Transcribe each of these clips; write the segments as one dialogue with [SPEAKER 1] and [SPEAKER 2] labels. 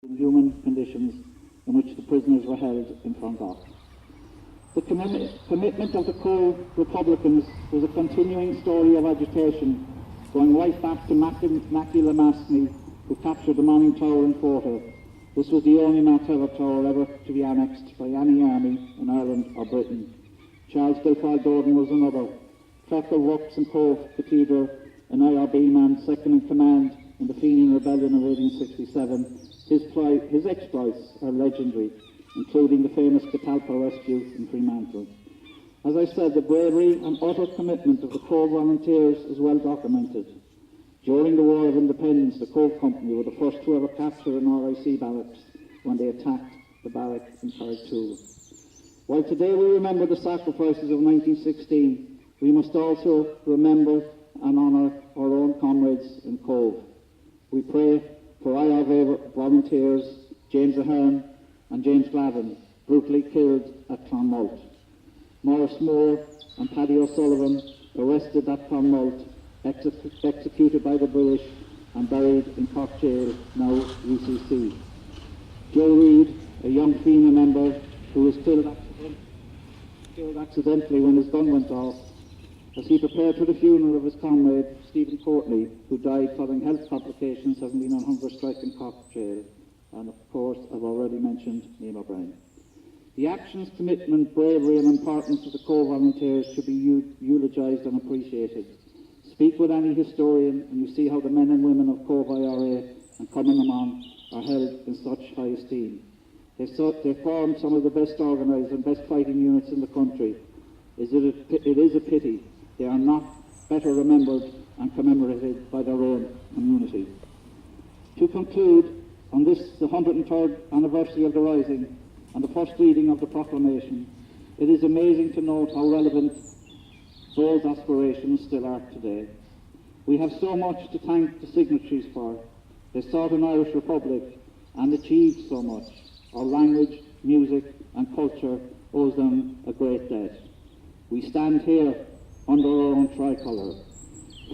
[SPEAKER 1] inhuman conditions in which the prisoners were held in Clonglock. The commitment of the Cobh Republicans was a continuing story of agitation, going right back to Mackie Lamasney, who captured the Morning Tower in Forta. This was the only Martello Tower ever to be annexed by any army in Ireland or Britain. Charles Guilford Gordon was another. Clerk of Works and Cobh Cathedral, an IRB man second in command in the Fenian Rebellion of 1867. His exploits are legendary, including the famous Catalpa rescue in Fremantle. As I said, the bravery and utter commitment of the Cobh volunteers is well documented. During the War of Independence, the Cobh Company were the first to ever capture an RIC barracks when they attacked the barrack in Carrigtwohill. While today we remember the sacrifices of 1916, we must also remember and honour our own comrades in Cobh. We pray for IRV volunteers James Ahern and James Glavin, brutally killed at Clonmalt. Maurice Moore and Paddy O'Sullivan, arrested at Clonmalt, executed by the British and buried in Cork Jail, now UCC. Joe Reid, a young FEMA member who was killed accidentally when his gun went off, as he prepared for the funeral of his comrade Stephen Courtney, who died following health complications, having been on hunger strike in Cork Jail. And of course, I've already mentioned Neil O'Brien. The actions, commitment, bravery and importance of the Cobh volunteers should be eulogised and appreciated. Speak with any historian and you see how the men and women of Cobh IRA and Commemoration are held in such high esteem. They formed some of the best organised and best fighting units in the country. It is a pity they are not better remembered and commemorated by their own community. To conclude, on this, the 103rd anniversary of the Rising and the first reading of the proclamation, it is amazing to note how relevant those aspirations still are today. We have so much to thank the signatories for. They sought an Irish Republic and achieved so much. Our language, music and culture owes them a great debt. We stand here under our own tricolour,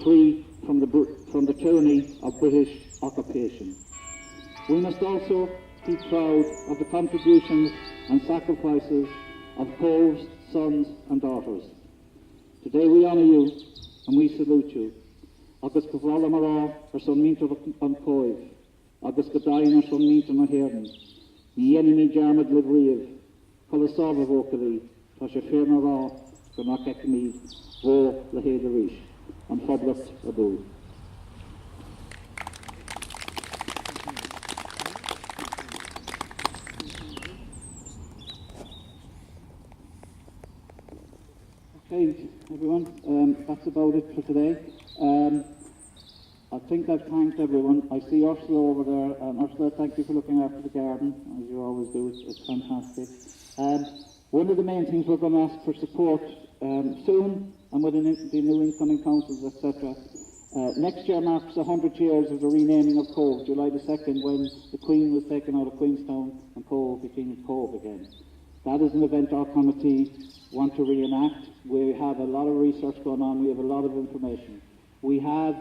[SPEAKER 1] free from the tyranny of British occupation. We must also be proud of the contributions and sacrifices of Cobh's sons and daughters. Today we honour you and we salute you. Agus go bhlála mará son mínta an Cobh, agus go dainn son mínta na Héireann. Ní enemy jarmad le bríomh, cholasávah vocally, tá sé fér na rá go nach eicmí bó le héad arís, an phoblacht a bú. Okay, everyone, that's about it for today. I think I've thanked everyone. I see Ursula over there. Ursula, thank you for looking after the garden, as you always do. It's fantastic. One of the main things we're going to ask for support soon, and with the new incoming councils, etc. Next year marks 100 years of the renaming of Cobh, July the 2nd, when the Queen was taken out of Queenstown and Cobh became Cobh again. That is an event our committee want to reenact. We have a lot of research going on. We have a lot of information. We have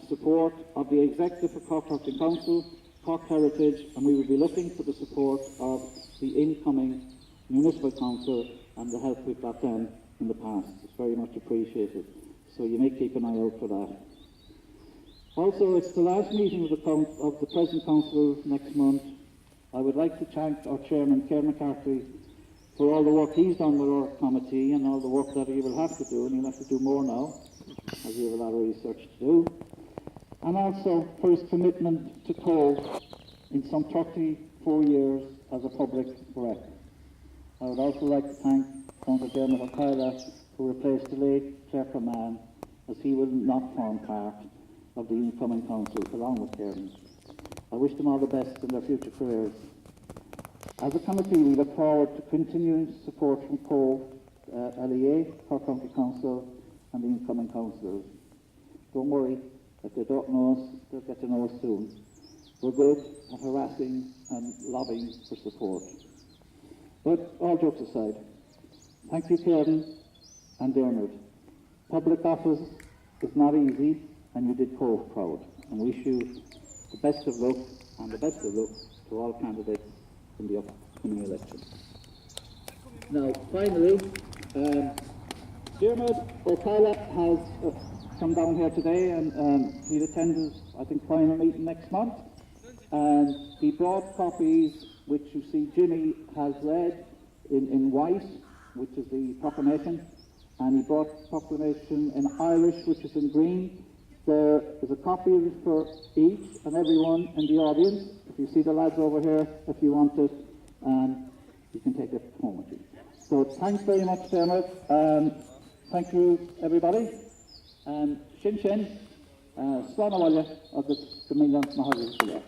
[SPEAKER 1] support of the Executive for Cork County Council, Cork Heritage, and we will be looking for the support of the incoming Municipal Council and the help we've got them in the past. It's very much appreciated. So you may keep an eye out for that. Also, it's the last meeting of the present Council next month. I would like to thank our Chairman, Ker McCarthy, for all the work he's done with our committee and all the work that he will have to do, and he'll have to do more now, as we have a lot of research to do. And also for his commitment to Cobh in some 34 years as a public rep. I would also like to thank Councillor Dermot O'Kyla, who replaced the late Claire Mann, as he will not form part of the incoming council, along with Kieran. I wish them all the best in their future careers. As a committee, we look forward to continuing support from Cobh, LEA, Cork County Council, and the incoming councillors. Don't worry, if they don't know us, they'll get to know us soon. We're good at harassing and lobbying for support. But all jokes aside, thank you, Kieran and Dermot. Public office is not easy, and you did Cobh proud. And wish you the best of luck and the best of luck to all candidates in the upcoming election. Now, finally, Diarmuid O'Connor has come down here today, and he'll attend his, I think, final meeting next month. And he brought copies, which you see Jimmy has read in white, which is the proclamation, and he brought proclamation in Irish, which is in green. There is a copy of it for each and everyone in the audience. If you see the lads over here, if you want it, you can take it home with you. So thanks very much, Dermot. Thank you, everybody. Shin Shin, Slán Abhaile, agus go million na